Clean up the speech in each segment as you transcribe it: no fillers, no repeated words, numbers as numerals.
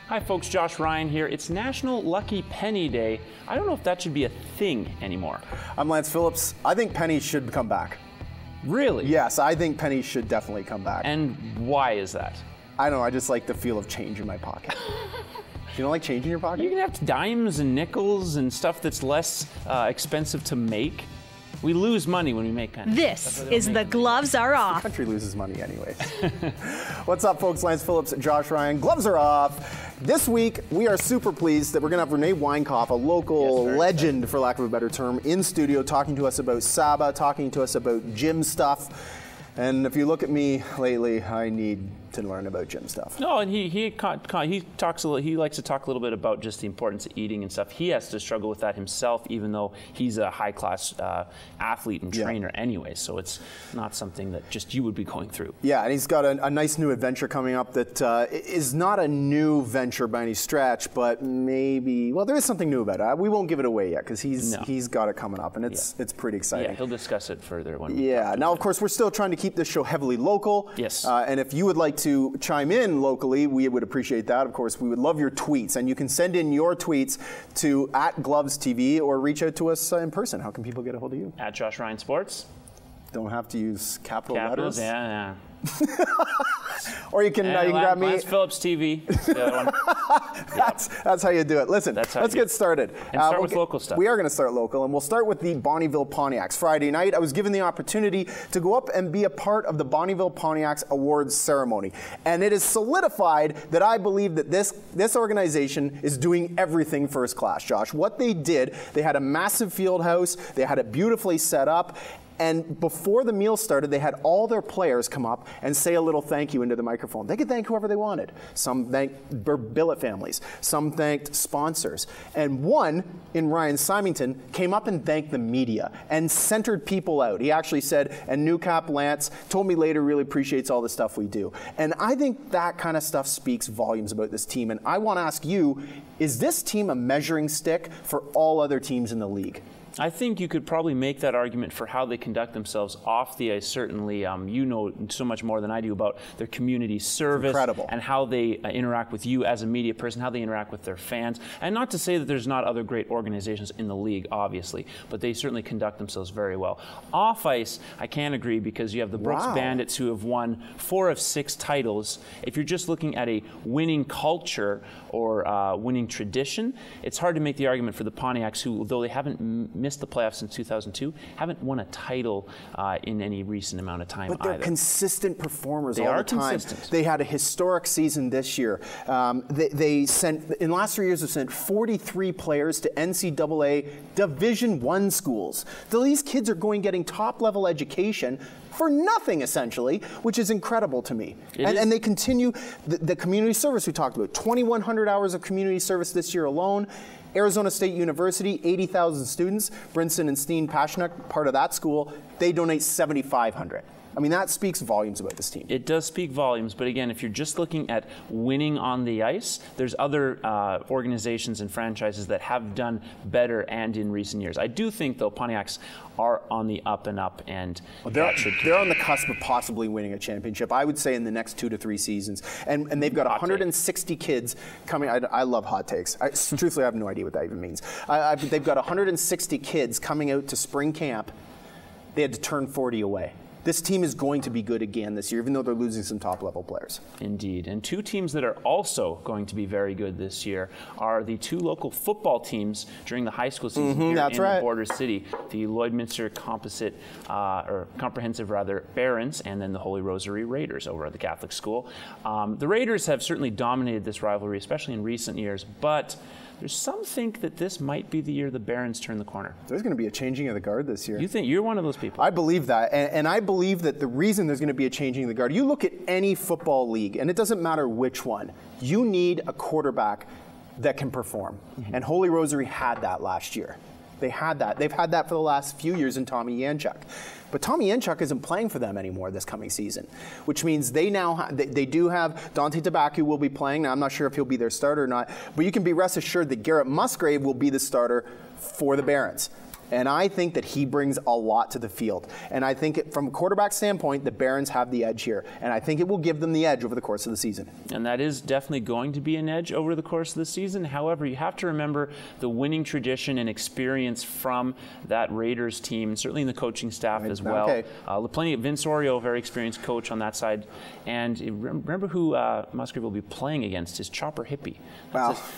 Hi folks, Josh Ryan here. It's National Lucky Penny Day. I don't know if that should be a thing anymore. I'm Lance Phillips. I think pennies should come back. Really? Yes, I think pennies should definitely come back. And why is that? I don't know, I just like the feel of change in my pocket. You don't like change in your pocket? You can have dimes and nickels and stuff that's less expensive to make. We lose money when we make pennies. This is The Gloves Are Off. The country loses money anyways. What's up, folks? Lance Phillips, Josh Ryan. Gloves are off. This week, we are super pleased that we're going to have Renee Weinkoff, a local legend, for lack of a better term, in studio, talking to us about Saba, talking to us about gym stuff. And if you look at me lately, I need to learn about gym stuff. No, and he talks a little. He likes to talk a little bit about just the importance of eating and stuff. He has to struggle with that himself, even though he's a high-class athlete and trainer anyway. So it's not something that just you would be going through. Yeah, and he's got a nice new adventure coming up that is not a new venture by any stretch, but maybe, well, there is something new about it. We won't give it away yet because he's got it coming up, and it's pretty exciting. Yeah, he'll discuss it further when now, of course, we're still trying to keep this show heavily local. Yes. And if you would like to chime in locally, we would appreciate that. Of course, we would love your tweets, and you can send in your tweets to @GlovesTV or reach out to us in person. How can people get a hold of you? @Josh Ryan Sports. Don't have to use capitals letters. Yeah. Or you can grab me. Lance Phillips TV. The other one. That's how you do it. Listen, let's get started. And start with local stuff. We are going to start local, and we'll start with the Bonnyville Pontiacs. Friday night, I was given the opportunity to go up and be a part of the Bonnyville Pontiacs Awards ceremony. And it is solidified that I believe that this organization is doing everything first class, Josh. What they did, they had a massive field house, they had it beautifully set up, and before the meal started, they had all their players come up and say a little thank you into the microphone. They could thank whoever they wanted. Some thanked billet families. Some thanked sponsors. And one, in Ryan Symington, came up and thanked the media and centered people out. He actually said, and New Cap Lance told me later really appreciates all the stuff we do. And I think that kind of stuff speaks volumes about this team. And I want to ask you, is this team a measuring stick for all other teams in the league? I think you could probably make that argument for how they conduct themselves off the ice. Certainly, you know so much more than I do about their community service and how they interact with you as a media person, how they interact with their fans. And not to say that there's not other great organizations in the league, obviously, but they certainly conduct themselves very well. Off ice, I can't agree because you have the Brooks Bandits who have won 4 of 6 titles. If you're just looking at a winning culture or winning tradition, it's hard to make the argument for the Pontiacs who, though they haven't missed the playoffs since 2002, haven't won a title in any recent amount of time. But they're consistent performers all the time. Consistent. They had a historic season this year. They sent, in the last 3 years, have sent 43 players to NCAA Division I schools. So these kids are getting top-level education for nothing, essentially, which is incredible to me. And they continue the community service we talked about. 2,100 hours of community service this year alone. Arizona State University, 80,000 students. Brinson and Steen Paschnak, part of that school, they donate 7,500. I mean, that speaks volumes about this team. It does speak volumes, but again, if you're just looking at winning on the ice, there's other organizations and franchises that have done better and in recent years. I do think, though, Pontiacs are on the up and up, and they're on the cusp of possibly winning a championship, I would say, in the next 2 to 3 seasons. And they've got 160 kids coming. I love hot takes. Truthfully, I have no idea what that even means. They've got 160 kids coming out to spring camp. They had to turn 40 away. This team is going to be good again this year, even though they're losing some top-level players. Indeed. And 2 teams that are also going to be very good this year are the 2 local football teams during the high school season here in the border city. The Lloydminster Comprehensive Barons, and then the Holy Rosary Raiders over at the Catholic school. The Raiders have certainly dominated this rivalry, especially in recent years, but there's some think that this might be the year the Barons turn the corner. There's going to be a changing of the guard this year. You think you're one of those people? I believe that, and I believe that the reason there's going to be a changing of the guard, you look at any football league, and it doesn't matter which one, you need a quarterback that can perform. And Holy Rosary had that last year. They had that. They've had that for the last few years in Tommy Yanchuk. But Tommy Yanchuk isn't playing for them anymore this coming season, which means they now they do have Dante Tabacu will be playing. Now, I'm not sure if he'll be their starter or not, but you can be rest assured that Garrett Musgrave will be the starter for the Barons. And I think that he brings a lot to the field. And I think from a quarterback standpoint, the Barons have the edge here. And I think it will give them the edge over the course of the season. And that is definitely going to be an edge over the course of the season. However, you have to remember the winning tradition and experience from that Raiders team, certainly in the coaching staff as well. Okay. Plenty of Vince Orio, very experienced coach on that side. And remember who Musgrave will be playing against is Chopper Hippie.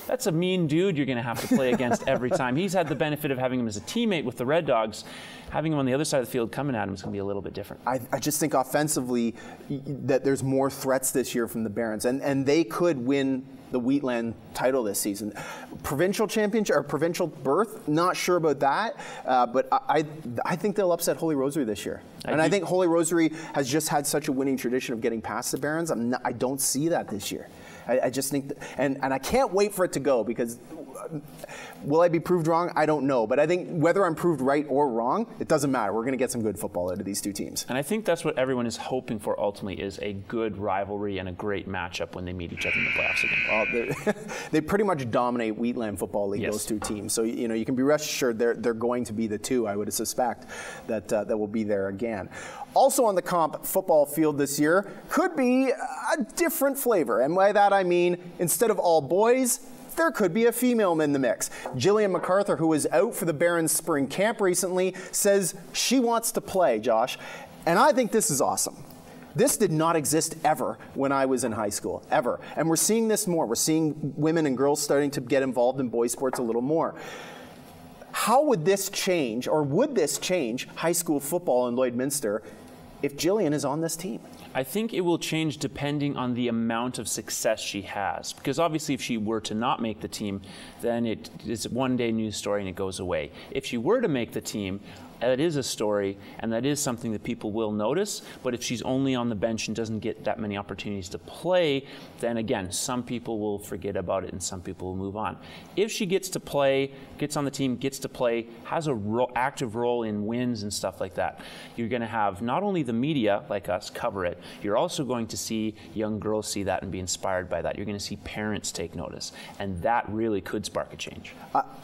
That's a mean dude you're going to have to play against every time. He's had the benefit of having him as a teammate with the Red Dogs. Having him on the other side of the field coming at him is going to be a little bit different. I just think offensively that there's more threats this year from the Barons, and they could win the Wheatland title this season. Provincial championship or provincial berth, not sure about that, but I think they'll upset Holy Rosary this year. I think Holy Rosary has just had such a winning tradition of getting past the Barons. I don't see that this year. I just think, and I can't wait for it to go, because will I be proved wrong? I don't know. But I think whether I'm proved right or wrong, it doesn't matter. We're going to get some good football out of these two teams. And I think that's what everyone is hoping for ultimately, is a good rivalry and a great matchup when they meet each other in the playoffs again. Well, they pretty much dominate Wheatland Football League, those two teams. So, you can be rest assured they're going to be the two, I would suspect, that will be there again. Also on the comp football field this year could be a different flavor. And by that I mean, instead of all boys, there could be a female in the mix. Jillian MacArthur, who was out for the Barons spring camp recently, says she wants to play, Josh. And I think this is awesome. This did not exist ever when I was in high school, ever. And we're seeing this more. We're seeing women and girls starting to get involved in boys sports a little more. How would this change, or would this change high school football in Lloydminster if Jillian is on this team? I think it will change depending on the amount of success she has. Because obviously if she were to not make the team, then it is a one-day news story and it goes away. If she were to make the team, that is a story, and that is something that people will notice. But if she's only on the bench and doesn't get that many opportunities to play, then again, some people will forget about it and some people will move on. If she gets to play, gets on the team, gets to play, has a active role in wins and stuff like that, you're going to have not only the media like us cover it, you're also going to see young girls see that and be inspired by that. You're going to see parents take notice, and that really could spark a change.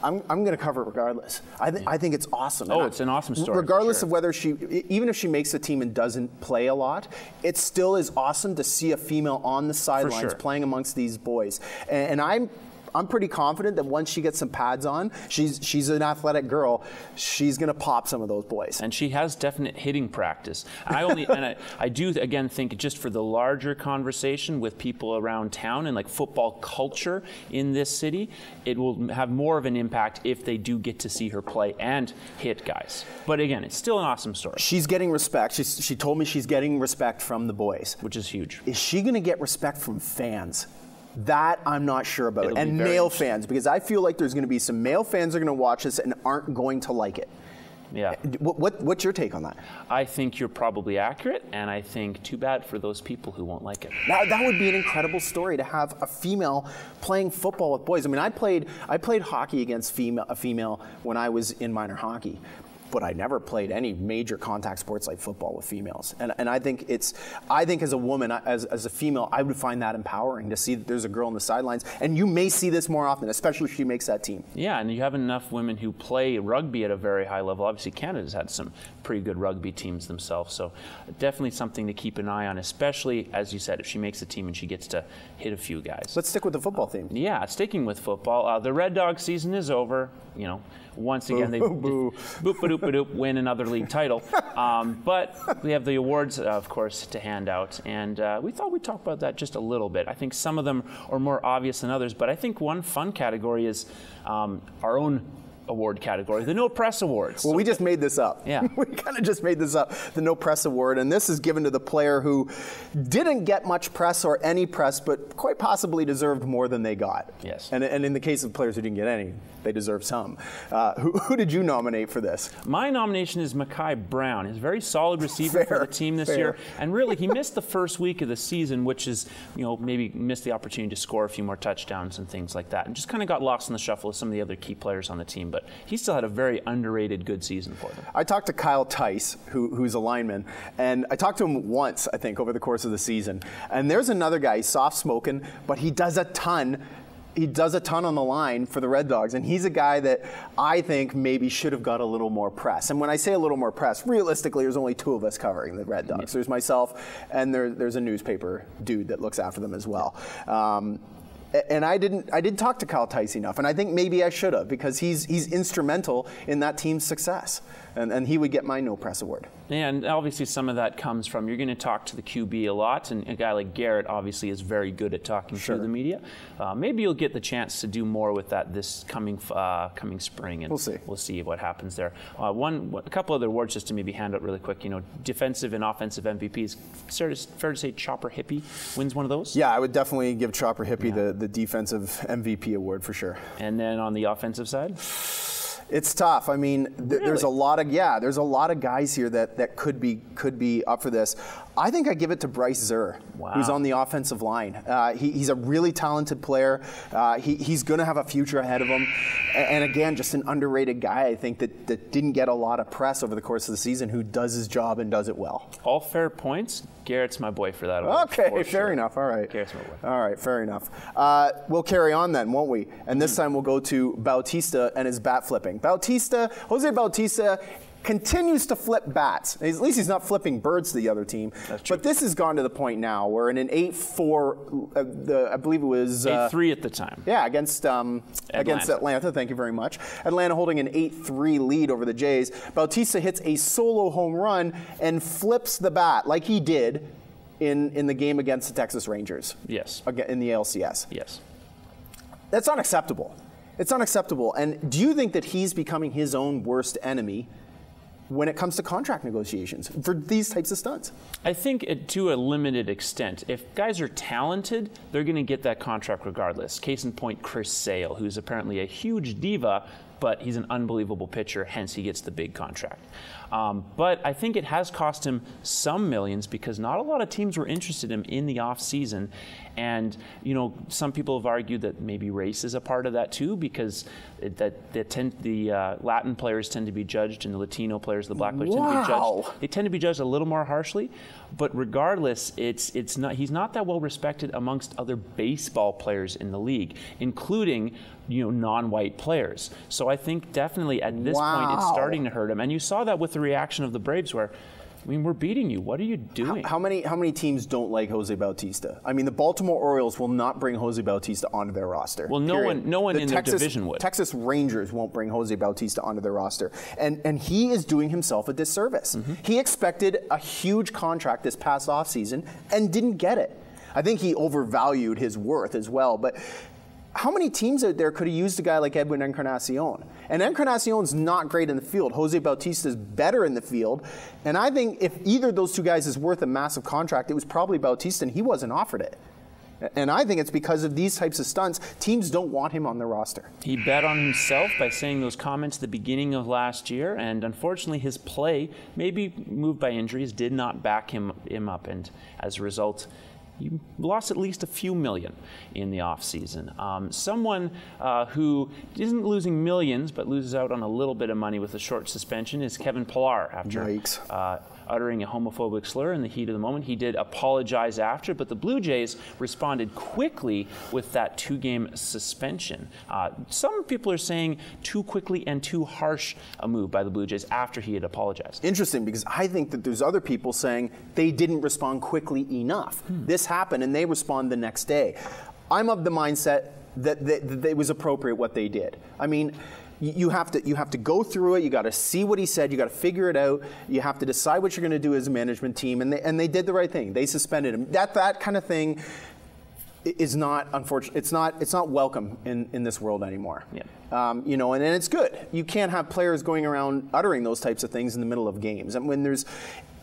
I'm going to cover it regardless. I think it's awesome. Oh, it's an awesome story. Regardless of whether even if she makes the team and doesn't play a lot, it still is awesome to see a female on the sidelines playing amongst these boys. And I'm pretty confident that once she gets some pads on, she's an athletic girl, she's going to pop some of those boys. And she has definite hitting practice. I do again think, just for the larger conversation with people around town and like football culture in this city, it will have more of an impact if they do get to see her play and hit guys. But again, it's still an awesome story. She's getting respect. She told me she's getting respect from the boys, which is huge. Is she going to get respect from fans? That I'm not sure about. And male fans, because I feel like there's going to be some male fans that are going to watch this and aren't going to like it. Yeah. What's your take on that? I think you're probably accurate, and I think too bad for those people who won't like it. That would be an incredible story, to have a female playing football with boys. I mean, I played hockey against a female when I was in minor hockey, but I never played any major contact sports like football with females. And I think as a woman, as a female, I would find that empowering to see that there's a girl on the sidelines. And you may see this more often, especially if she makes that team. Yeah, and you have enough women who play rugby at a very high level. Obviously, Canada's had some pretty good rugby teams themselves. So definitely something to keep an eye on, especially, as you said, if she makes the team and she gets to hit a few guys. Let's stick with the football theme. Yeah, sticking with football. The Red Dog season is over. Once again, they win another league title. But we have the awards, of course, to hand out. And we thought we'd talk about that just a little bit. I think some of them are more obvious than others. But I think one fun category is our own award category, the No Press Awards. Well, we just made this up. Yeah. We kind of just made this up, the No Press Award. And this is given to the player who didn't get much press or any press, but quite possibly deserved more than they got. Yes. And in the case of players who didn't get any, they deserve some. Who did you nominate for this? My nomination is Mackay Brown. He's a very solid receiver for the team this year. And really, he missed the first week of the season, which is, maybe missed the opportunity to score a few more touchdowns and things like that. And just kind of got lost in the shuffle with some of the other key players on the team. But he still had a very underrated good season for them. I talked to Kyle Tice, who's a lineman, and I talked to him once, I think, over the course of the season. And there's another guy, he's soft-spoken, but he does a ton He does a ton on the line for the Red Dogs, and he's a guy that I think maybe should have got a little more press. And when I say a little more press, realistically, there's only 2 of us covering the Red Dogs. There's myself, and there's a newspaper dude that looks after them as well. And I didn't talk to Kyle Tice enough, and I think maybe I should have, because he's instrumental in that team's success, and he would get my no press award. And obviously some of that comes from, you're going to talk to the QB a lot, and a guy like Garrett obviously is very good at talking to the media. Maybe you'll get the chance to do more with that this coming spring, and we'll see what happens there. A couple other awards just to maybe hand out really quick. Defensive and offensive MVPs. Fair to say Chopper Hippie wins one of those? Yeah, I would definitely give Chopper Hippie the defensive MVP award for sure. And then on the offensive side? It's tough. I mean, there's a lot of guys here that could be up for this. I think I give it to Bryce Zerr, who's on the offensive line. He's a really talented player. He's going to have a future ahead of him. And again, just an underrated guy, I think, that didn't get a lot of press over the course of the season, who does his job and does it well. All fair points. Garrett's my boy for that. Okay, fair enough. All right. Garrett's my boy. All right, fair enough. We'll carry on then, won't we? And this time we'll go to Bautista and his bat flipping. Jose Bautista continues to flip bats. At least he's not flipping birds to the other team. But this has gone to the point now where in an 8-4, I believe it was 8-3 at the time. Yeah, against Atlanta. Thank you very much. Atlanta holding an 8-3 lead over the Jays. Bautista hits a solo home run and flips the bat like he did in the game against the Texas Rangers. Yes. In the LCS. Yes. That's unacceptable. It's unacceptable. And do you think that he's becoming his own worst enemy when it comes to contract negotiations for these types of stunts? I think to a limited extent. If guys are talented, they're going to get that contract regardless. Case in point, Chris Sale, who's apparently a huge diva, but he's an unbelievable pitcher, hence he gets the big contract. But I think it has cost him some millions because not a lot of teams were interested in him in the offseason. And, some people have argued that maybe race is a part of that too, because the Latin players tend to be judged and the Latino players, the black players tend to be judged. They tend to be judged a little more harshly. But regardless, he's not that well respected amongst other baseball players in the league, including non-white players. So I think definitely at this point it's starting to hurt him. And you saw that with the reaction of the Braves where, we're beating you. What are you doing? How many teams don't like Jose Bautista? I mean, the Baltimore Orioles will not bring Jose Bautista onto their roster. Well, no one in their division would. Texas Rangers won't bring Jose Bautista onto their roster. And he is doing himself a disservice. Mm-hmm. He expected a huge contract this past offseason and didn't get it. I think he overvalued his worth as well. But how many teams out there could have used a guy like Edwin Encarnacion? And Encarnacion's not great in the field. Jose Bautista is better in the field. And I think if either of those two guys is worth a massive contract, it was probably Bautista, and he wasn't offered it. And I think it's because of these types of stunts. Teams don't want him on their roster. He bet on himself by saying those comments at the beginning of last year, and unfortunately his play, maybe moved by injuries, did not back him up. And as a result, you lost at least a few million in the offseason. Someone who isn't losing millions but loses out on a little bit of money with a short suspension is Kevin Pillar after uttering a homophobic slur in the heat of the moment. He did apologize after, but the Blue Jays responded quickly with that 2-game suspension. Some people are saying too quickly and too harsh a move by the Blue Jays after he had apologized. It because I think that there's other people saying they didn't respond quickly enough. This happened and they respond the next day. I'm of the mindset that it was appropriate what they did. I mean, you have to go through it. You got to see what he said. You got to figure it out. You have to decide what you're going to do as a management team. And they did the right thing. They suspended him. That kind of thing is not, unfortunately, it's not welcome in this world anymore. Yeah. And it's good. You can't have players going around uttering those types of things in the middle of games. And when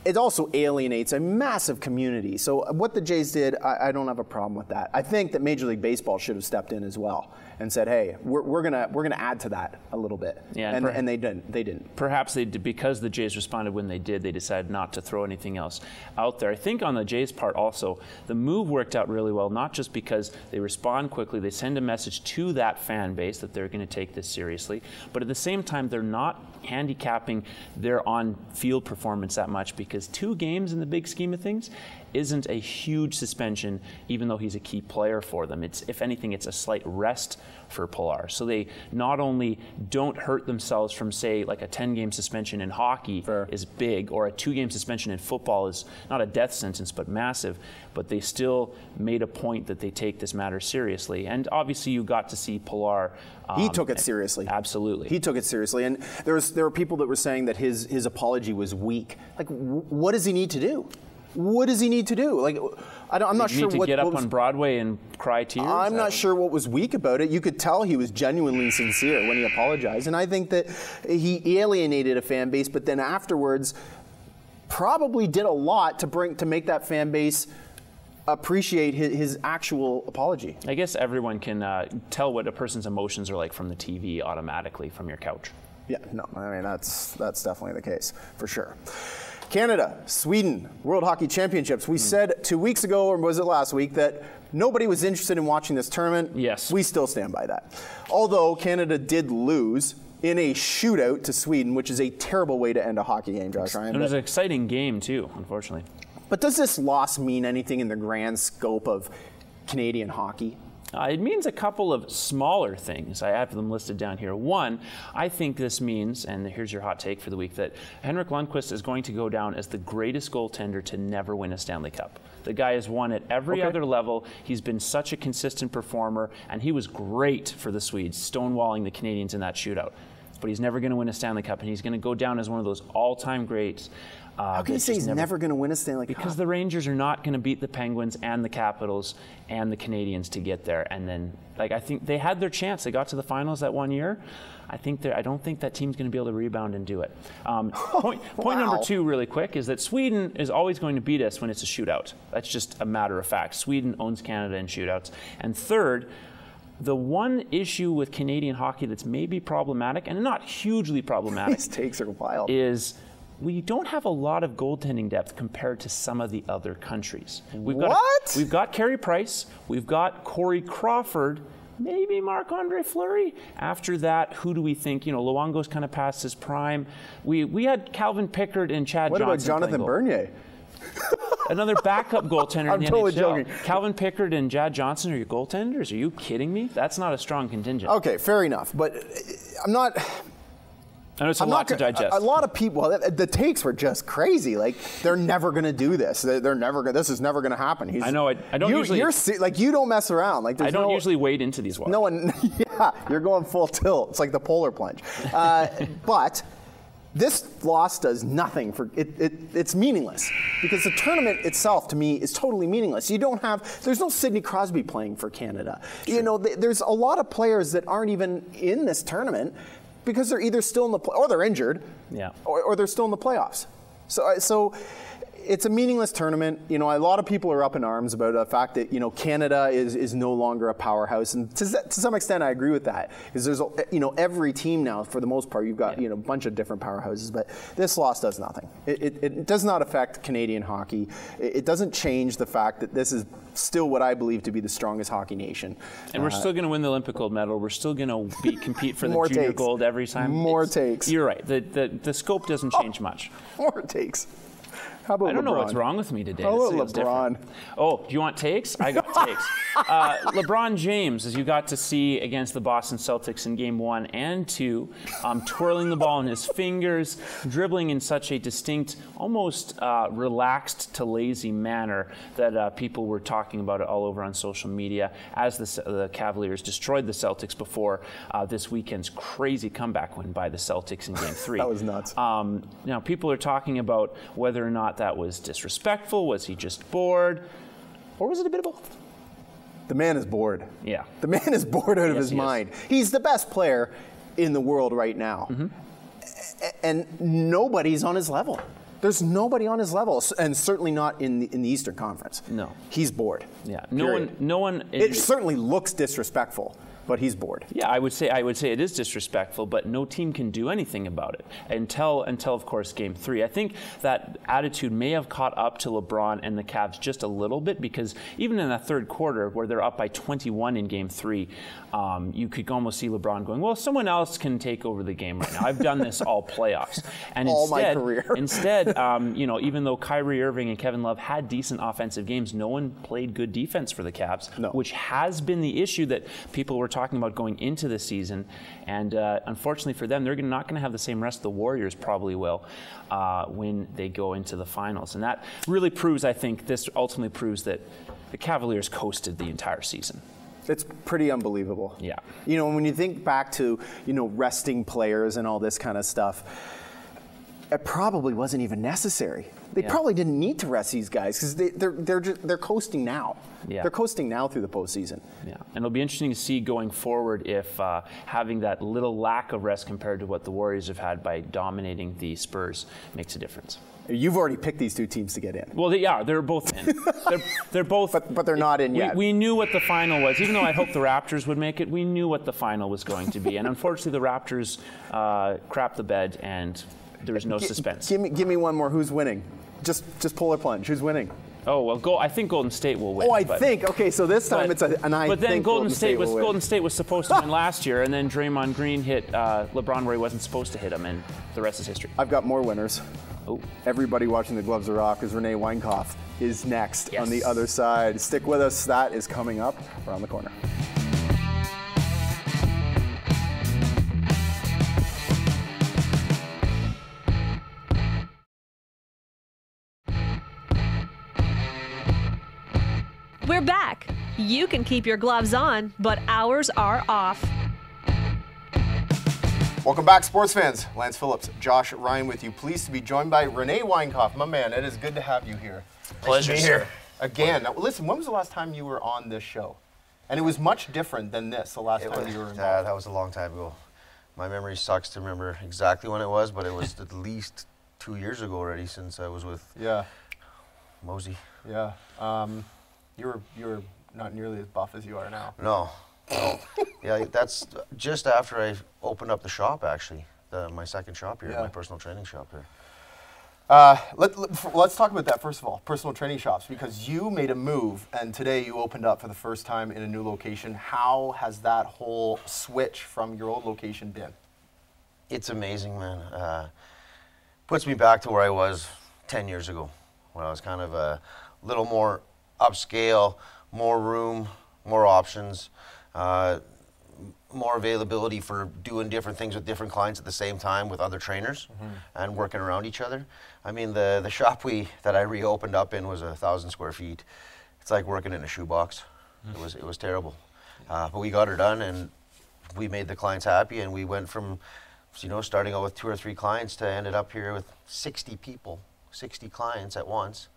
it also alienates a massive community. So what the Jays did, I don't have a problem with that. I think that Major League Baseball should have stepped in as well and said, "Hey, we're gonna add to that a little bit." Yeah, and they didn't. They didn't. Perhaps they did, because the Jays responded when they did. They decided not to throw anything else out there. I think on the Jays' part also, the move worked out really well. Not just because they respond quickly, they send a message to that fan base that they're going to take this seriously, but at the same time, they're not handicapping their on-field performance that much, because 2 games in the big scheme of things, isn't a huge suspension, even though he's a key player for them. It's, if anything, it's a slight rest for Pilar. So they not only don't hurt themselves from, say, like a 10-game suspension in hockey is big, or a 2-game suspension in football is not a death sentence but massive, but they still made a point that they take this matter seriously. And obviously you got to see Pilar. He took it seriously. Absolutely. He took it seriously. And there were people that were saying that his apology was weak. Like, what does he need to do? What does he need to do? Like, I'm not sure what. Need to get up on Broadway and cry tears? I'm not sure what was weak about it. You could tell he was genuinely sincere when he apologized. And I think that he alienated a fan base, but then afterwards probably did a lot to make that fan base appreciate his actual apology. I guess everyone can tell what a person's emotions are like from the TV automatically from your couch. Yeah, no, I mean, that's definitely the case, for sure. Canada, Sweden, World Hockey Championships. We said 2 weeks ago, or was it last week, that nobody was interested in watching this tournament. Yes. We still stand by that. Although Canada did lose in a shootout to Sweden, which is a terrible way to end a hockey game, Josh Ryan. It was an exciting game, too, unfortunately. But does this loss mean anything in the grand scope of Canadian hockey? It means a couple of smaller things. I have them listed down here. One, I think this means, and here's your hot take for the week, that Henrik Lundqvist is going to go down as the greatest goaltender to never win a Stanley Cup. The guy has won at every other level. He's been such a consistent performer, and he was great for the Swedes, stonewalling the Canadians in that shootout. But he's never going to win a Stanley Cup, and he's going to go down as one of those all-time greats. How can you say he's never going to win a Stanley Cup? Because the Rangers are not going to beat the Penguins and the Capitals and the Canadians to get there. And then, like, I think they had their chance. They got to the finals that one year. I don't think that team's going to be able to rebound and do it. Point number two, really quick, is that Sweden is always going to beat us when it's a shootout. That's just a matter of fact. Sweden owns Canada in shootouts. And third, the one issue with Canadian hockey that's maybe problematic, and not hugely problematic, these takes are wild, is we don't have a lot of goaltending depth compared to some of the other countries. We've got Carey Price, we've got Corey Crawford, maybe Marc-Andre Fleury. After that, who do we think? You know, Luongo's kind of past his prime. We had Calvin Pickard and Chad Johnson. What about Jonathan Bernier? Another backup goaltender in the totally NHL. Joking. Calvin Pickard and Chad Johnson are your goaltenders? Are you kidding me? That's not a strong contingent. Okay, fair enough. But I'm not... I know it's a lot to digest. A lot of people, the takes were just crazy. Like, they're never going to do this. They're never going. This is never going to happen. I know. I don't usually. You don't mess around. Like, I don't usually wade into these waters. No one. Yeah, you're going full tilt. It's like the polar plunge. But this loss does nothing for it. It's meaningless because the tournament itself, to me, is totally meaningless. There's no Sidney Crosby playing for Canada. Sure. You know, there's a lot of players that aren't even in this tournament, because they're either still in the or they're injured, or they're still in the playoffs. So it's a meaningless tournament. You know, a lot of people are up in arms about the fact that, you know, Canada is no longer a powerhouse, and to some extent I agree with that, because there's every team now, for the most part, you've got a bunch of different powerhouses, but this loss does nothing. It does not affect Canadian hockey. It doesn't change the fact that this is still what I believe to be the strongest hockey nation. And we're still going to win the Olympic gold medal. We're still going to compete for the junior gold every time. More takes. You're right. The scope doesn't change much. More takes. How about I don't LeBron? know what's wrong with me today. How about LeBron? Oh, do you want takes? I got takes. LeBron James, as you got to see against the Boston Celtics in Game 1 and 2, twirling the ball in his fingers, dribbling in such a distinct, almost relaxed to lazy manner that people were talking about it all over on social media as the Cavaliers destroyed the Celtics before this weekend's crazy comeback win by the Celtics in Game 3. That was nuts. Now, people are talking about whether or not that was disrespectful. Was he just bored? Or was it a bit of both? The man is bored. Yeah. The man is bored out of his mind. He's the best player in the world right now. Mm-hmm. And nobody's on his level. There's nobody on his level, and certainly not in the Eastern Conference. No. He's bored. Yeah. No one. It certainly looks disrespectful. but he's bored. Yeah, I would say it is disrespectful, but no team can do anything about it until of course Game 3. I think that attitude may have caught up to LeBron and the Cavs just a little bit, because even in that third quarter where they're up by 21 in Game 3, you could almost see LeBron going, well, someone else can take over the game right now. I've done this all playoffs. And all my career. Instead, even though Kyrie Irving and Kevin Love had decent offensive games, no one played good defense for the Cavs, which has been the issue that people were talking about going into the season. And unfortunately for them, they're not going to have the same rest the Warriors probably will when they go into the finals. And that really proves, I think, this ultimately proves that the Cavaliers coasted the entire season. It's pretty unbelievable. Yeah. When you think back to, resting players and all this kind of stuff, it probably wasn't even necessary. They probably didn't need to rest these guys because they're coasting now. Yeah. They're coasting now through the postseason. Yeah, and it'll be interesting to see going forward if having that little lack of rest compared to what the Warriors have had by dominating the Spurs makes a difference. You've already picked these two teams to get in. Well, they're both in. They're both. But they're not in yet. We knew what the final was. Even though I hoped the Raptors would make it, we knew what the final was going to be. And unfortunately, the Raptors crapped the bed, and there was no suspense. Give me one more. Who's winning? Just pull or plunge. Who's winning? Oh, well, I think Golden State will win. Oh, I think. Okay, so this time it's an I think. But then Golden State was supposed to win last year, and then Draymond Green hit LeBron where he wasn't supposed to hit him, and the rest is history. I've got more winners. Oh. Everybody watching the Gloves Are Off, because Renee Weinkauf is next on the other side. Stick with us. That is coming up around the corner. We're back. You can keep your gloves on, but ours are off. Welcome back, sports fans. Lance Phillips, Josh Ryan with you. Pleased to be joined by Renee Weinkauf. My man, it is good to have you here. Pleasure, nice to be here. Again. Now, listen, when was the last time you were on this show? And it was much different than this, the last time you were involved. That was a long time ago. My memory sucks to remember exactly when it was, but it was at least 2 years ago already since I was with Mosey. Yeah. You were not nearly as buff as you are now. No. Yeah, that's just after I opened up the shop, actually, my second shop here, my personal training shop here. Let's talk about that first of all, personal training shops, because you made a move and today you opened up for the first time in a new location. How has that whole switch from your old location been? It's amazing, man. Puts me back to where I was 10 years ago, when I was kind of a little more upscale, more room, more options, more availability for doing different things with different clients at the same time with other trainers and working around each other. I mean, the shop that I reopened up in was 1,000 square feet. It's like working in a shoebox. It was terrible. But we got her done, and we made the clients happy, and we went from, starting out with 2 or 3 clients to ended up here with 60 people, 60 clients at once.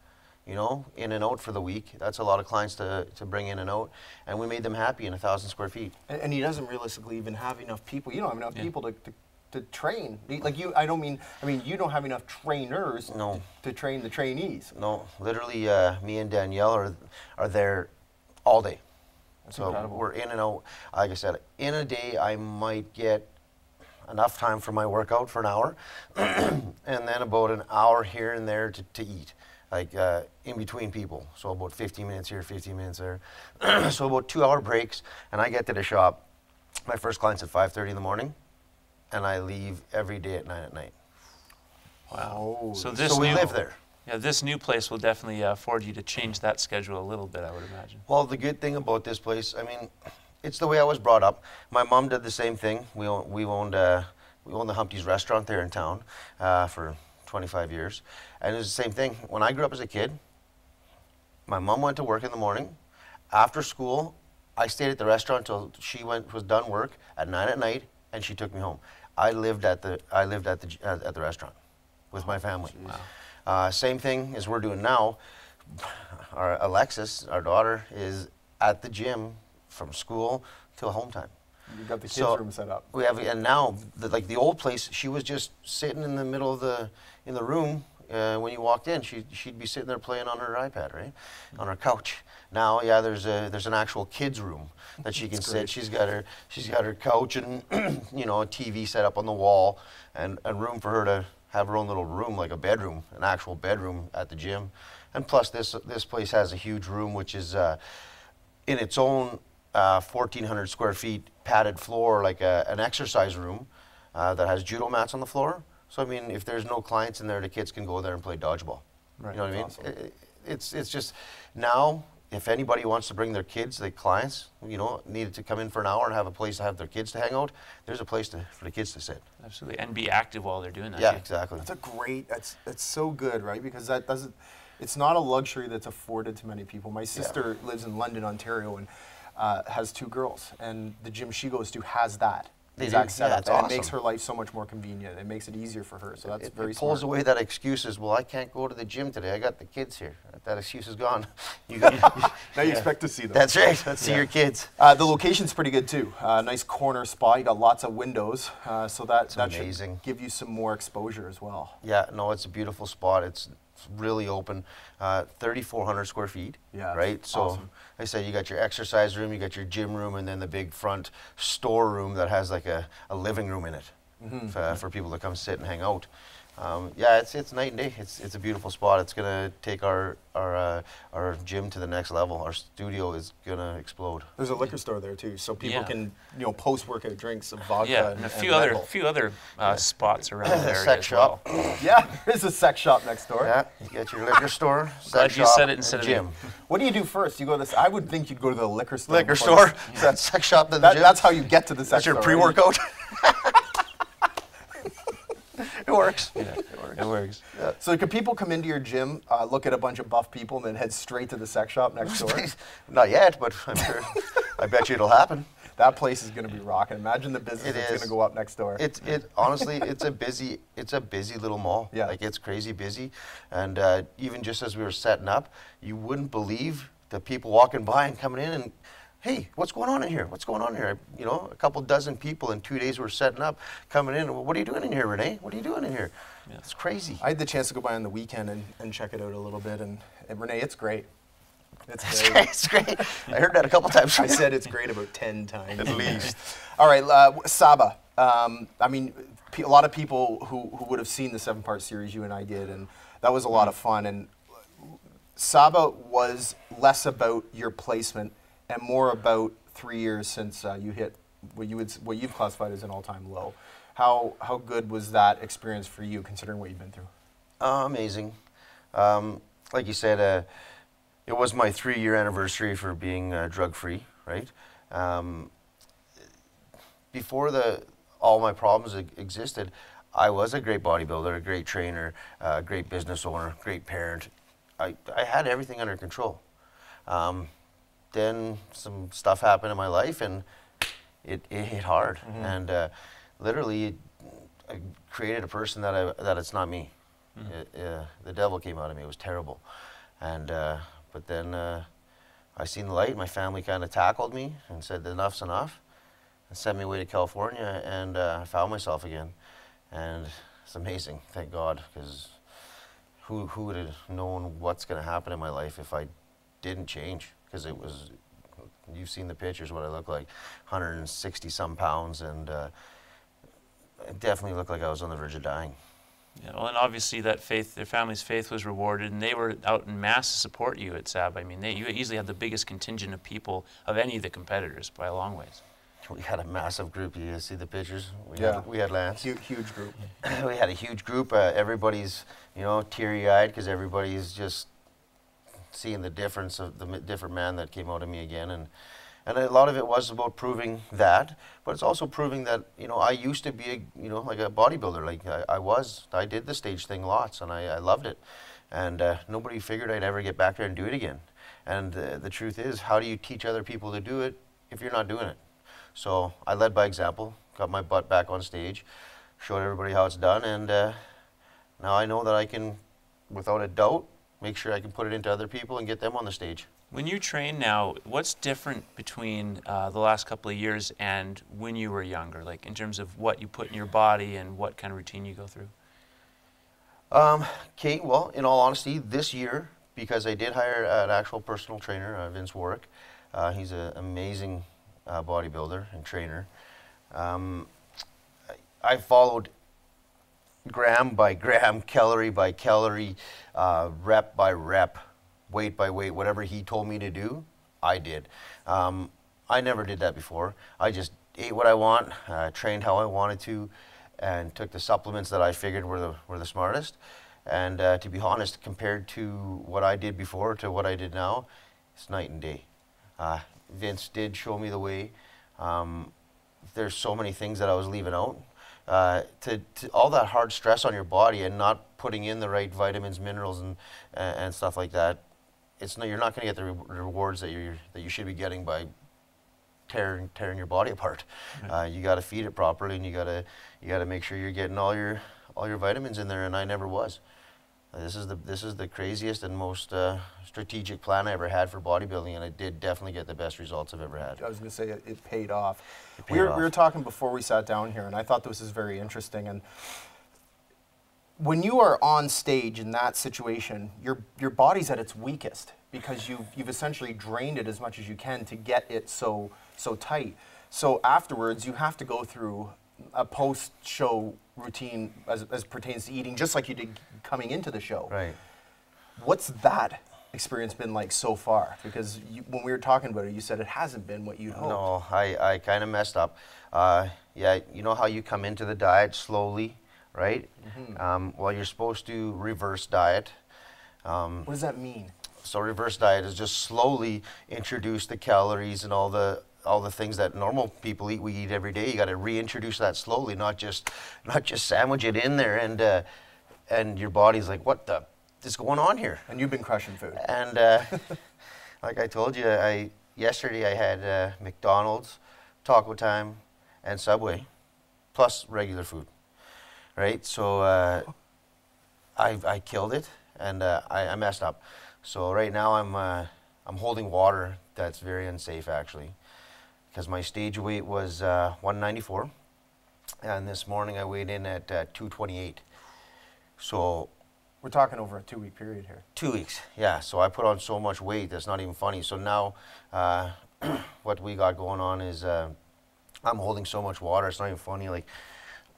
In and out for the week. That's a lot of clients to bring in and out. And we made them happy in 1,000 square feet. And he doesn't realistically even have enough people. You don't have enough people to train. Like you, I mean, you don't have enough trainers to train the trainees. No, literally me and Danielle are there all day. That's so incredible. We're in and out. Like I said, in a day I might get enough time for my workout for an hour and then about an hour here and there to eat. Like in between people, so about 15 minutes here, 15 minutes there. So about 2-hour breaks, and I get to the shop. My first client's at 5:30 in the morning, and I leave every day at 9 at night. Wow. Oh. So we live there. Yeah, this new place will definitely afford you to change that schedule a little bit, I would imagine. Well, the good thing about this place, I mean, it's the way I was brought up. My mom did the same thing. We owned the Humpty's restaurant there in town for 25 years. And it was the same thing. When I grew up as a kid, my mom went to work in the morning. After school, I stayed at the restaurant until she was done work at 9 at night, and she took me home. I lived at the restaurant with my family. Wow. Same thing as we're doing now. Our Alexis, our daughter, is at the gym from school till home time. You got the kids' room set up. We have, and now the old place, she was just sitting in the middle of in the room when you walked in, she'd be sitting there playing on her iPad, right, on her couch. Now, yeah, there's an actual kids room that she can sit. She's got her couch and you know, a TV set up on the wall, and room for her to have her own little room, like a bedroom, an actual bedroom at the gym. And plus, this place has a huge room, which is in its own 1,400 square feet padded floor, like an exercise room that has judo mats on the floor. So I mean, if there's no clients in there, the kids can go there and play dodgeball. Right. You know what I mean? Awesome. It's just now, if anybody wants to bring their kids, the clients, you know, needed to come in for an hour and have a place to have their kids to hang out, there's a place for the kids to sit. Absolutely, and be active while they're doing that. Yeah, too. exactly. That's a great. That's so good, right? Because that doesn't. It's not a luxury that's afforded to many people. My sister lives in London, Ontario, and has 2 girls, and the gym she goes to has that. Exact setup, and awesome. It makes her life so much more convenient. It makes it easier for her, so that's very smart. It pulls away that excuse is, well, I can't go to the gym today. I got the kids here. That excuse is gone. Now you expect to see them. That's right. Let's see your kids. The location's pretty good too. Nice corner spot. You got lots of windows, so that should give you some more exposure as well. Yeah, no, it's a beautiful spot. It's really open, 3,400 square feet, right? So, awesome. Like I said, you got your exercise room, you got your gym room, and then the big front store room that has like a living room in it for people to come sit and hang out. Yeah, it's night and day. It's a beautiful spot. It's gonna take our gym to the next level. Our studio is gonna explode. There's a liquor store there too, so people can, you know, post workout drinks of vodka. Yeah, and a few other spots around there. Sex shop. Yeah, there's a sex shop next door. Yeah, you got your liquor store, sex shop, you said it instead of gym. What do you do first? You go to this. I would think you'd go to the liquor store. Liquor store. Yeah. That sex shop, then the gym. That's how you get to the sex store. That's your pre-workout. It works. Yeah, it works. Yeah. So could people come into your gym, look at a bunch of buff people, and then head straight to the sex shop next door? Not yet, but I'm sure. I bet you it'll happen. That place is going to be rocking. Imagine the business that's going to go up next door. Honestly, it's a busy little mall. Yeah. Like, it's crazy busy, and even just as we were setting up, you wouldn't believe the people walking by and coming in and, hey, what's going on in here? What's going on here? You know, a couple dozen people in 2 days were setting up, coming in. What are you doing in here, Renee? What are you doing in here? Yeah. It's crazy. I had the chance to go by on the weekend and check it out a little bit, and Renee, it's great. It's great. It's great. I heard that a couple times. I said it's great about 10 times. At least. All right, Saba. I mean, a lot of people who would have seen the 7-part series you and I did, and that was a lot of fun. And Saba was less about your placement and more about 3 years since you hit what you've classified as an all-time low. How good was that experience for you, considering what you've been through? Amazing. Like you said, it was my 3-year anniversary for being drug-free, right? Before all my problems existed, I was a great bodybuilder, a great trainer, a great business owner, great parent. I had everything under control. Then some stuff happened in my life, and it hit hard. Mm-hmm. And literally, I created a person that it's not me. Mm-hmm. The devil came out of me. It was terrible. And but then I seen the light. My family kind of tackled me and said, enough's enough, and sent me away to California, and I found myself again. And it's amazing, thank God, because who would have known what's going to happen in my life if I didn't change? Because it was, you've seen the pictures, what I look like, 160 some pounds, and it definitely looked like I was on the verge of dying. Yeah, well, and obviously that faith, their family's faith was rewarded, and they were out in mass to support you at SAB. I mean, you easily had the biggest contingent of people of any of the competitors by a long ways. We had a massive group. You see the pictures? We had Lance. Huge group. We had a huge group. Everybody's, teary-eyed because everybody's just seeing the difference of the different man that came out of me again. And a lot of it was about proving that, but it's also proving that, I used to be, like a bodybuilder. Like I did the stage thing lots, and I loved it. And nobody figured I'd ever get back there and do it again. And the truth is, how do you teach other people to do it if you're not doing it? So I led by example, got my butt back on stage, showed everybody how it's done, and now I know that I can, without a doubt, make sure I can put it into other people and get them on the stage. When you train now, what's different between the last couple of years and when you were younger, like in terms of what you put in your body and what kind of routine you go through? Okay, well, in all honesty, this year, because I did hire an actual personal trainer, Vince Warwick. He's an amazing bodybuilder and trainer. I followed gram by gram, calorie by calorie, rep by rep, weight by weight, whatever he told me to do, I did. I never did that before. I just ate what I want, trained how I wanted to, and took the supplements that I figured were the smartest. And to be honest, compared to what I did before to what I did now, it's night and day. Vince did show me the way. There's so many things that I was leaving out. To all that hard stress on your body and not putting in the right vitamins, minerals, and stuff like that, you're not going to get the rewards that you should be getting by tearing your body apart. Right. You got to feed it properly, and you got to make sure you're getting all your vitamins in there. And I never was. This is the craziest and most strategic plan I ever had for bodybuilding, and I did definitely get the best results I've ever had. I was going to say it paid off. We were talking before we sat down here, and I thought this was very interesting. And when you are on stage in that situation, your body's at its weakest because you've essentially drained it as much as you can to get it so tight. So afterwards, you have to go through a post-show routine as pertains to eating, just like you did coming into the show. Right. What's that experience been like so far? Because when we were talking about it, you said it hasn't been what you'd hoped. No, I kind of messed up. Yeah, you know how you come into the diet slowly, right? Mm-hmm. Well, you're supposed to reverse diet. What does that mean? So reverse diet is just slowly introduce the calories and all the things that normal people eat. We eat every day. You got to reintroduce that slowly, not just sandwich it in there, and your body's like, what the is going on here? And you've been crushing food. And like I told you, yesterday I had McDonald's, Taco Time, and Subway, plus regular food, right? So I killed it, and I messed up. So right now I'm holding water that's very unsafe actually, because my stage weight was 194, and this morning I weighed in at 228. So we're talking over a 2-week period here. 2 weeks, yeah. So I put on so much weight that's not even funny. So now what we got going on is I'm holding so much water, it's not even funny. Like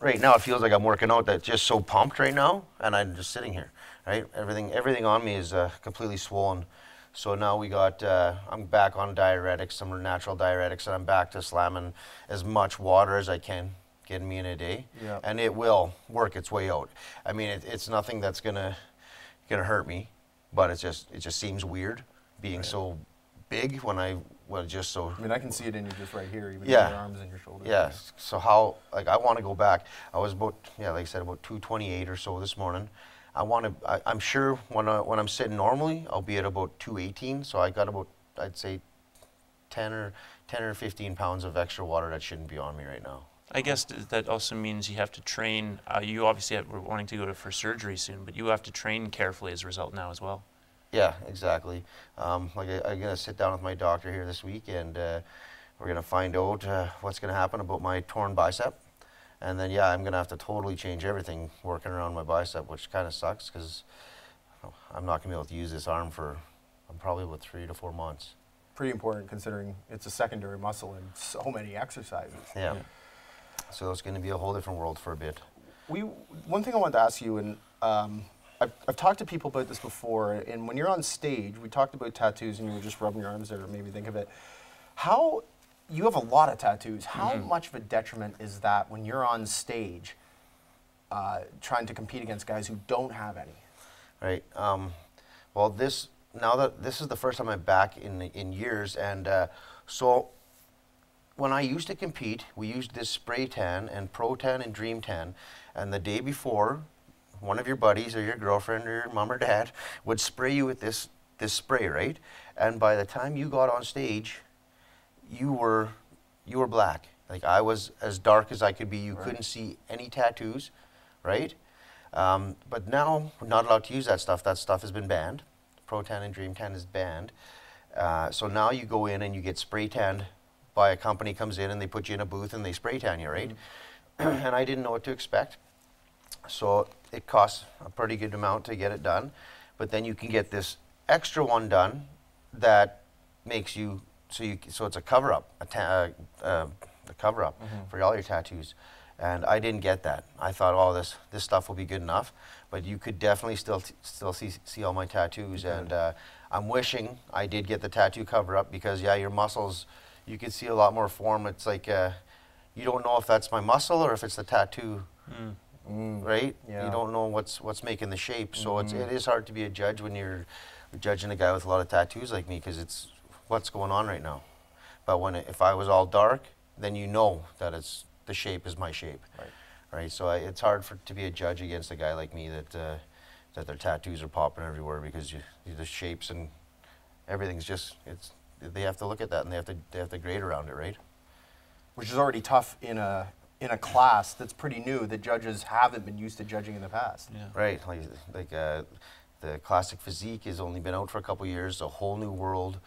right now it feels like I'm working out, that's just so pumped right now, and I'm just sitting here, right? Everything on me is completely swollen. So now we got, I'm back on diuretics, some natural diuretics, and I'm back to slamming as much water as I can, getting me in a day. Yeah. And it will work its way out. I mean, it's nothing that's gonna hurt me, but it just seems weird being so big when I was just so. I mean, I can see it in you just right here, even in your arms and your shoulders. Yeah. So how, like, I want to go back. I was about, yeah, like I said, about 228 or so this morning. I'm sure when I'm sitting normally, I'll be at about 218. So I got about, I'd say, 10 or 15 pounds of extra water that shouldn't be on me right now. I guess that also means you have to train. You obviously were wanting to go for surgery soon, but you have to train carefully as a result now as well. Yeah, exactly. I'm going to sit down with my doctor here this week, and we're going to find out what's going to happen about my torn bicep. And then, yeah, I'm going to have to totally change everything working around my bicep, which kind of sucks because I'm not going to be able to use this arm for probably about 3 to 4 months. Pretty important considering it's a secondary muscle in so many exercises. Yeah. So it's going to be a whole different world for a bit. One thing I wanted to ask you, and I've talked to people about this before, and when you're on stage, we talked about tattoos and you were just rubbing your arms there to maybe think of it. You have a lot of tattoos. How much of a detriment is that when you're on stage trying to compete against guys who don't have any? Right. Well, now that this is the first time I'm back in years, and so when I used to compete, we used this spray tan and Pro Tan and Dream Tan, and the day before, one of your buddies or your girlfriend or your mom or dad would spray you with this spray, right? And by the time you got on stage, you were black. Like I was as dark as I could be. You couldn't see any tattoos, right? But now we're not allowed to use that stuff. That stuff has been banned. Pro Tan and Dream Tan is banned. So now you go in and you get spray tanned by a company, comes in and they put you in a booth and they spray tan you, right? And I didn't know what to expect. So it costs a pretty good amount to get it done, but then you can get this extra one done that makes you, so it's a cover-up, a cover-up for all your tattoos. And I didn't get that. I thought, oh, this stuff will be good enough, but you could definitely still see all my tattoos. And I'm wishing I did get the tattoo cover-up, because yeah, your muscles, you can see a lot more form. It's like you don't know if that's my muscle or if it's the tattoo, right? Yeah. You don't know what's making the shape. So it is hard to be a judge when you're judging a guy with a lot of tattoos like me, because it's what's going on right now. But if I was all dark, then you know that the shape is my shape, right? So it's hard to be a judge against a guy like me that their tattoos are popping everywhere, because the shapes and everything's just, they have to look at that, and they have to grade around it, right? Which is already tough in a class that's pretty new, that judges haven't been used to judging in the past. Yeah. Right, like the classic physique has only been out for a couple years, a whole new world.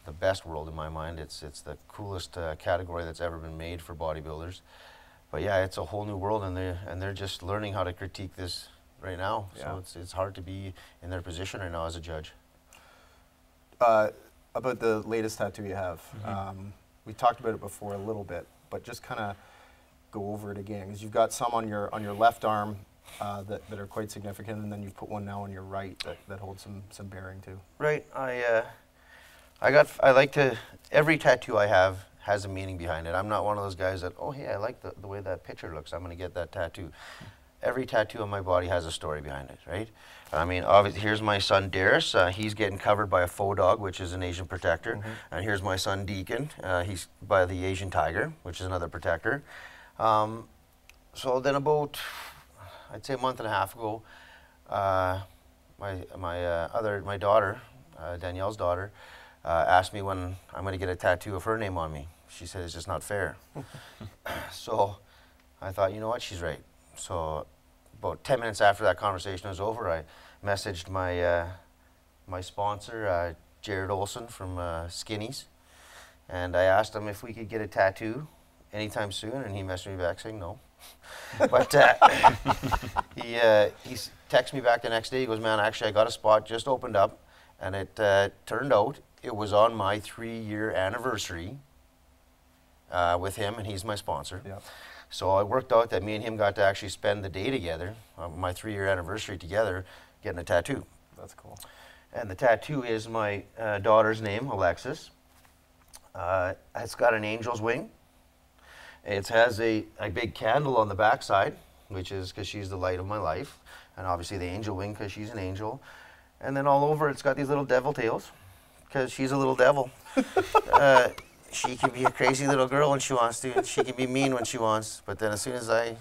The best world in my mind. It's the coolest category that's ever been made for bodybuilders. But yeah, it's a whole new world, and they're just learning how to critique this right now. Yeah. So it's hard to be in their position right now as a judge. About the latest tattoo you have, we talked about it before a little bit, but just kind of go over it again, because you've got some on your left arm that are quite significant, and then you've put one now on your right that holds some bearing too. Right. Every tattoo I have has a meaning behind it. I'm not one of those guys that, oh, hey, I like the way that picture looks, I'm going to get that tattoo. Every tattoo on my body has a story behind it, right? I mean, obviously, here's my son, Darius. He's getting covered by a faux dog, which is an Asian protector. And here's my son, Deacon. He's by the Asian tiger, which is another protector. So then about, I'd say a month and a half ago, my daughter, Danielle's daughter, asked me when I'm going to get a tattoo of her name on me. She said it's just not fair. So I thought, you know what, she's right. So about 10 minutes after that conversation was over, I messaged my sponsor, Jared Olson from Skinnies, and I asked him if we could get a tattoo anytime soon, and he messaged me back saying no. But he texted me back the next day. He goes, man, actually I got a spot, just opened up, and it turned out it was on my 3-year anniversary with him, and he's my sponsor. Yeah. So it worked out that me and him got to actually spend the day together, my 3-year anniversary together, getting a tattoo. That's cool. And the tattoo is my daughter's name, Alexis. It's got an angel's wing. It has a big candle on the backside, which is because she's the light of my life. And obviously the angel wing because she's an angel. And then all over it's got these little devil tails because she's a little devil. She can be a crazy little girl when she wants to. She can be mean when she wants. But then as soon as I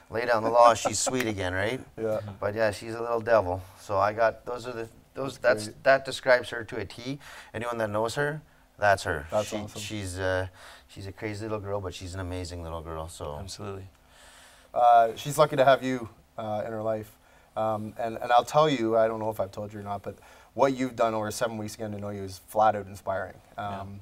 lay down the law, she's sweet again, right? Yeah. But yeah, she's a little devil. So I got, that describes her to a T. Anyone that knows her, that's her. That's awesome. She's a crazy little girl, but she's an amazing little girl. So absolutely. She's lucky to have you in her life. And I'll tell you, I don't know if I've told you or not, but what you've done over 7 weeks again to know you is flat out inspiring.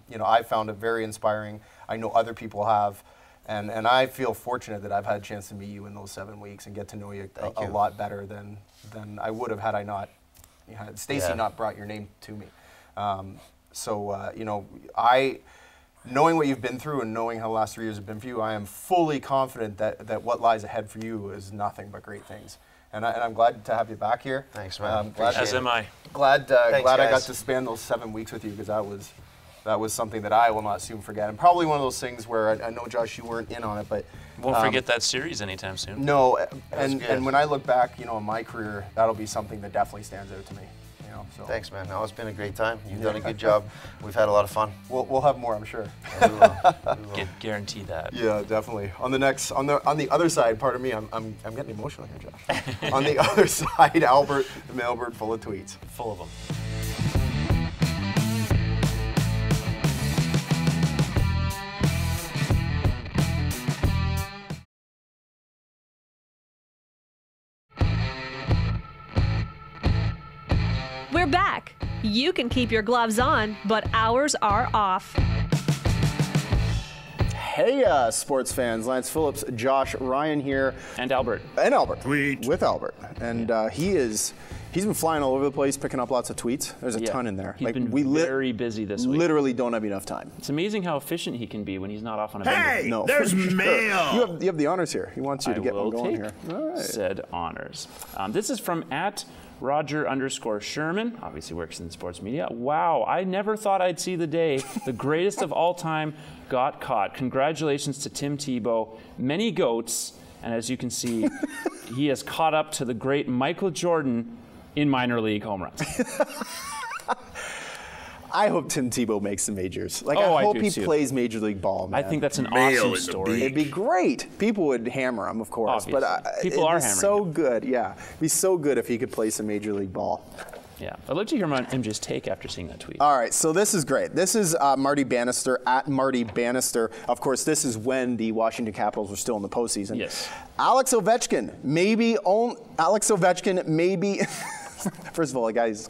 You know, I found it very inspiring. I know other people have. And I feel fortunate that I've had a chance to meet you in those 7 weeks and get to know you a lot better than I would have had I not, had Stacy not brought your name to me. You know, knowing what you've been through and knowing how the last 3 years have been for you, I am fully confident that what lies ahead for you is nothing but great things. And I'm glad to have you back here. Thanks, man. As am I. Glad I got to spend those 7 weeks with you, because that was something that I will not soon forget. And probably one of those things where I know, Josh, you weren't in on it, but won't forget that series anytime soon. No, and when I look back, you know, in my career, that'll be something that definitely stands out to me. You know, so. Thanks, man. No, it's been a great time. You've done a good job. We've had a lot of fun. We'll have more, I'm sure. Yeah, we will. Guarantee that. Yeah, definitely. On the other side, pardon me, I'm getting emotional here, Josh. On the other side, Albert, the mailbird full of tweets. Full of them. We're back. You can keep your gloves on, but ours are off. Hey, sports fans. Lance Phillips, Josh Ryan here. And Albert. And Albert. Tweet. With Albert. And he's been flying all over the place, picking up lots of tweets. There's a ton in there. He's been very busy this week. Literally don't have enough time. It's amazing how efficient he can be when he's not off on a bender. Hey, there's mail. You have the honors here. He wants you to get one going here. All right. Said honors. This is from @Roger_Sherman. Obviously works in sports media. Wow, I never thought I'd see the day the greatest of all time got caught. Congratulations to Tim Tebow. Many goats. And as you can see, he has caught up to the great Michael Jordan in minor league home runs. I hope Tim Tebow makes the majors. I hope he plays Major League ball, man. I think that's an awesome story. It'd be great. People would hammer him, of course. Obviously. But people are hammering so him. good, yeah. It'd be so good if he could play some Major League ball. Yeah, I'd love to hear MJ's take after seeing that tweet. All right, so this is great. This is Marty Bannister, @Marty Bannister. Of course, this is when the Washington Capitals were still in the postseason. Yes. Alex Ovechkin, maybe. First of all, the guy's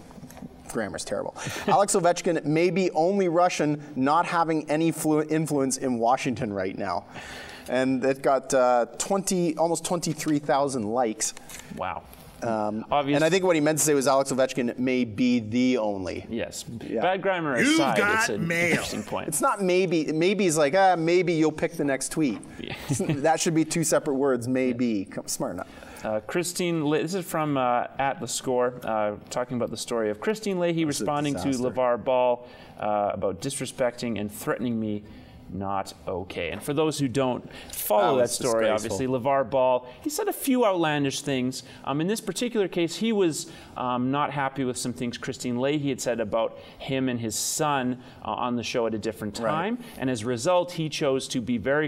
grammar's terrible. Alex Ovechkin may be only Russian, not having any influence in Washington right now. And it got almost 23,000 likes. Wow. And I think what he meant to say was Alex Ovechkin may be the only. Yes. Yeah. Bad grammar aside, it's an interesting point. It's not maybe. Maybe is like, maybe you'll pick the next tweet. Yeah. That should be two separate words, maybe. Smart enough. Christine, this is from @TheScore, talking about the story of Christine Leahy responding to LeVar Ball about disrespecting and threatening me. Not okay. And for those who don't follow that story, obviously, LeVar Ball, he said a few outlandish things. In this particular case, he was not happy with some things Christine Leahy had said about him and his son on the show at a different time. Right. And as a result, he chose to be very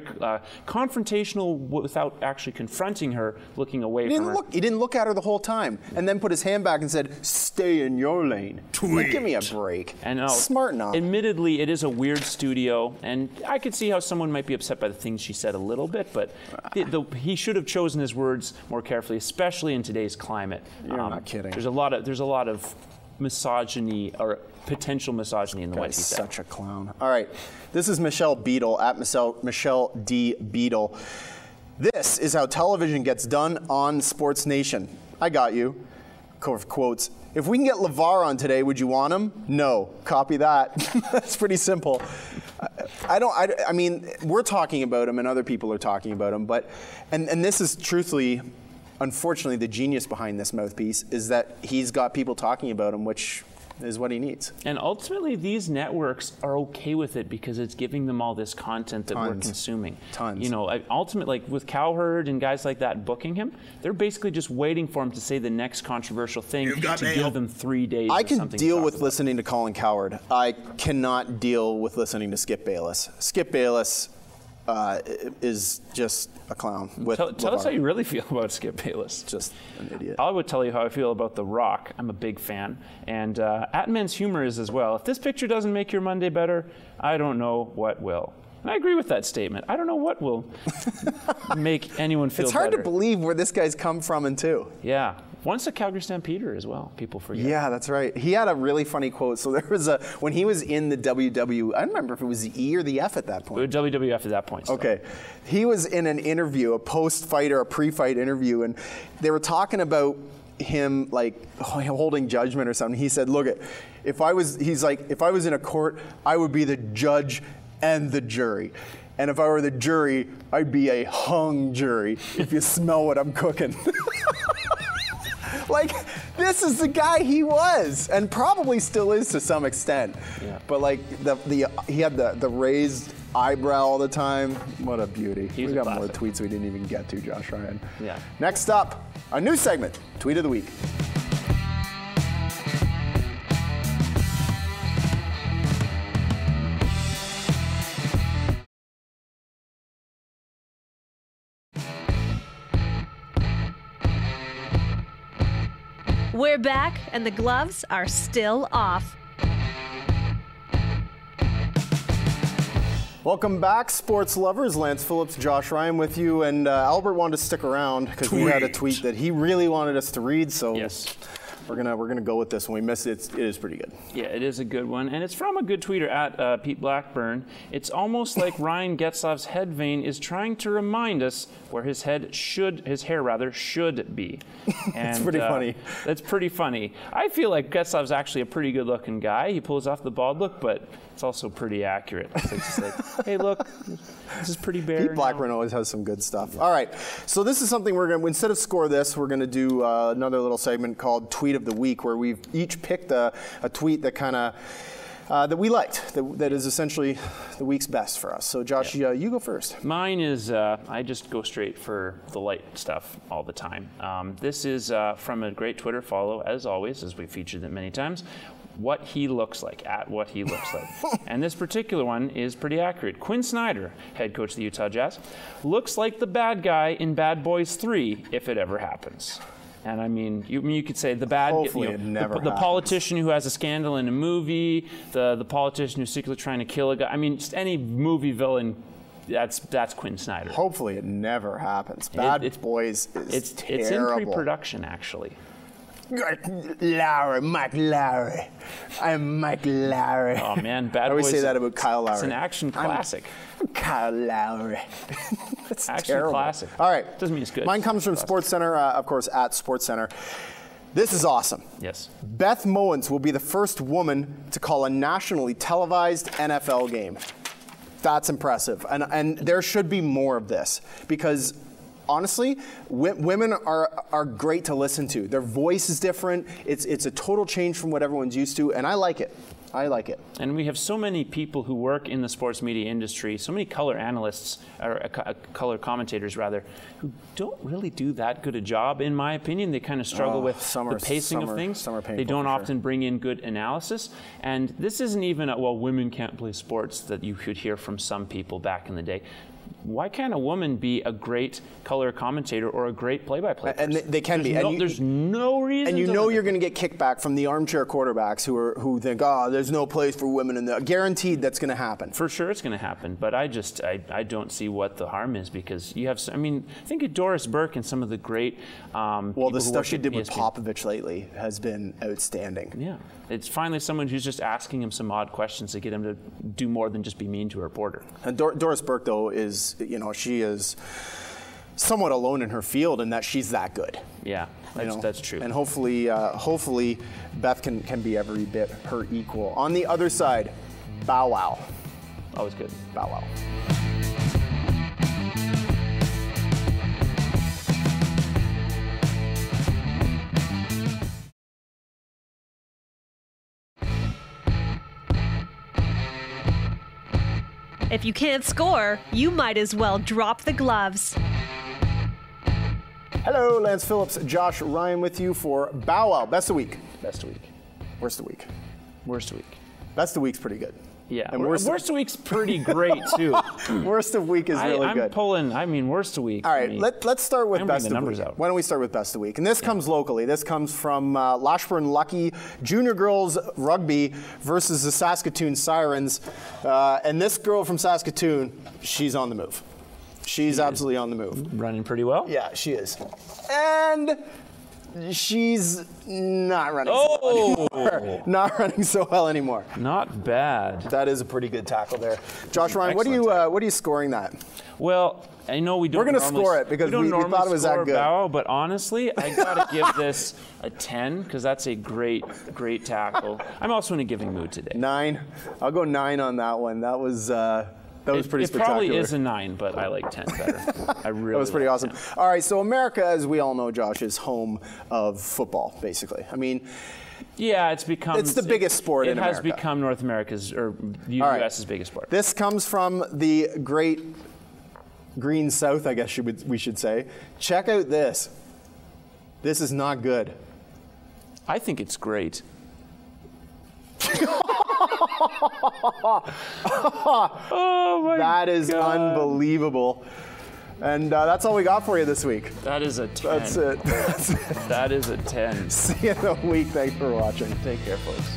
confrontational without actually confronting her, looking away from her. He didn't look at her the whole time, and then put his hand back and said, "Stay in your lane." Like, give me a break. And smart enough. Admittedly, it is a weird studio, and I could see how someone might be upset by the things she said a little bit, but he should have chosen his words more carefully, especially in today's climate. You're not kidding. There's a lot of misogyny or potential misogyny in the way he said. Such a clown. All right, this is Michelle Beadle @Michelle D. Beadle. This is how television gets done on Sports Nation. I got you. Quotes. If we can get LeVar on today, would you want him? No. Copy that. That's pretty simple. I mean, we're talking about him and other people are talking about him, but, and this is truthfully, unfortunately, the genius behind this mouthpiece is that he's got people talking about him, which is what he needs. And ultimately, these networks are okay with it because it's giving them all this content that we're consuming. Tons. You know, ultimately, like with Cowherd and guys like that booking him, they're basically just waiting for him to say the next controversial thing to give them 3 days. I can deal with listening to Colin Cowherd. I cannot deal with listening to Skip Bayless. Skip Bayless is just a clown. Tell us how you really feel about Skip Bayless. Just an idiot. I would tell you how I feel about The Rock. I'm a big fan. And @Men's Humor is as well. If this picture doesn't make your Monday better, I don't know what will. And I agree with that statement. I don't know what will make anyone feel better. It's hard to believe where this guy's come from and to. Yeah. Once a Calgary Stampeder as well, people forget. Yeah, that's right. He had a really funny quote. So there was when he was in the WW, I don't remember if it was the E or the F at that point. WWF at that point. Still. Okay. He was in an interview, a post-fight or a pre-fight interview, and they were talking about him like holding judgment or something. He said, look, if I was in a court, I would be the judge and the jury. And if I were the jury, I'd be a hung jury if you smell what I'm cooking. Like, this is the guy he was, and probably still is to some extent. Yeah. But like he had the raised eyebrow all the time. What a beauty. We got more tweets we didn't even get to, Josh Ryan. Yeah. Next up, a new segment, Tweet of the Week. We're back, and the gloves are still off. Welcome back, sports lovers. Lance Phillips, Josh Ryan with you, and Albert wanted to stick around because we had a tweet that he really wanted us to read. So yes. We're gonna go with this one. We missed it. It is pretty good. Yeah, it is a good one, and it's from a good tweeter at Pete Blackburn. It's almost like Ryan Getzlaf's head vein is trying to remind us where his hair should be. And, it's pretty funny. That's pretty funny. I feel like Getzlaf's actually a pretty good-looking guy. He pulls off the bald look, but it's also pretty accurate. It's just like, hey, look, this is pretty bare. Pete Blackburn always has some good stuff. Yeah. All right, so this is something we're going to, instead of score this, we're going to do another little segment called Tweet of the Week, where we've each picked a tweet that kind of, that we liked, that is essentially the week's best for us. So Josh, you go first. Mine is, I just go straight for the light stuff all the time. This is from a great Twitter follow, as always, as we've featured it many times. What he looks like, at what he looks like. And this particular one is pretty accurate. Quinn Snyder, head coach of the Utah Jazz, looks like the bad guy in Bad Boys 3 if it ever happens. And I mean, you could say the bad, the politician who has a scandal in a movie, the politician who's secretly trying to kill a guy. I mean, just any movie villain. That's Quinn Snyder. Hopefully it never happens. Bad Boys is terrible. It's in pre-production, actually. Mike Lowry. I'm Mike Lowry. Oh man, Bad Boys. I always say that about Kyle Lowry. It's an action classic. Kyle Lowry. That's action terrible. Classic. All right. Doesn't mean it's good. Mine comes from SportsCenter, of course, at SportsCenter. This is awesome. Yes. Beth Mowins will be the first woman to call a nationally televised NFL game. That's impressive, and there should be more of this because. Honestly, women are great to listen to. Their voice is different. It's a total change from what everyone's used to, and I like it. I like it. And we have so many people who work in the sports media industry, so many color analysts, or color commentators rather, who don't really do that good a job, in my opinion. They kind of struggle with the pacing of things. They don't often bring in good analysis. And this isn't even well, women can't play sports that you could hear from some people back in the day. Why can't a woman be a great color commentator or a great play-by-play person? And they can be. There's no reason. And you know you're going to get kickback from the armchair quarterbacks who think, oh, there's no place for women in the. Guaranteed that's going to happen. For sure, it's going to happen. But I don't see what the harm is because you have. I mean, think of Doris Burke and some of the great. Well, the stuff she did with Popovich lately has been outstanding. Yeah, it's finally someone who's just asking him some odd questions to get him to do more than just be mean to a reporter. And Doris Burke, though, is. She is somewhat alone in her field in that she's that good. Yeah, that's true. And hopefully Beth can be every bit her equal. On the other side, Bow Wow. Always good. Bow Wow. If you can't score, you might as well drop the gloves. Hello, Lance Phillips, Josh Ryan with you for Bow Wow. Best of week. Best of week. Worst of week. Worst of week. Best of week's pretty good. Yeah, and worst of week's pretty great too. Worst of week is really good. Worst of week. All right, let's start with best of week. Out. Why don't we start with best of week? And this comes locally. This comes from Lashburn Lucky Junior Girls Rugby versus the Saskatoon Sirens. And this girl from Saskatoon, she's on the move. She's absolutely on the move. Running pretty well? Yeah, she is. And she's not running so well anymore. Not running so well anymore. Not bad. That is a pretty good tackle there. Josh Ryan, what are you scoring that? Well, I know we don't. We're going to score it because we thought it was that good. But honestly, I got to give this a 10 because that's a great tackle. I'm also in a giving mood today. 9. I'll go 9 on that one. That was pretty spectacular. It probably is a 9, but I like 10 better. I really. That was pretty awesome. 10. All right, so America, as we all know, Josh, is home of football, basically. I mean. Yeah, it's the biggest sport in America. It has become North America's, or the U.S.'s biggest sport. This comes from the great Green South, I guess we should say. Check out this. This is not good. I think it's great. Oh my God. That is unbelievable. And that's all we got for you this week. That is a 10. That's it. That is a 10. See you in a week. Thanks for watching. Take care, folks.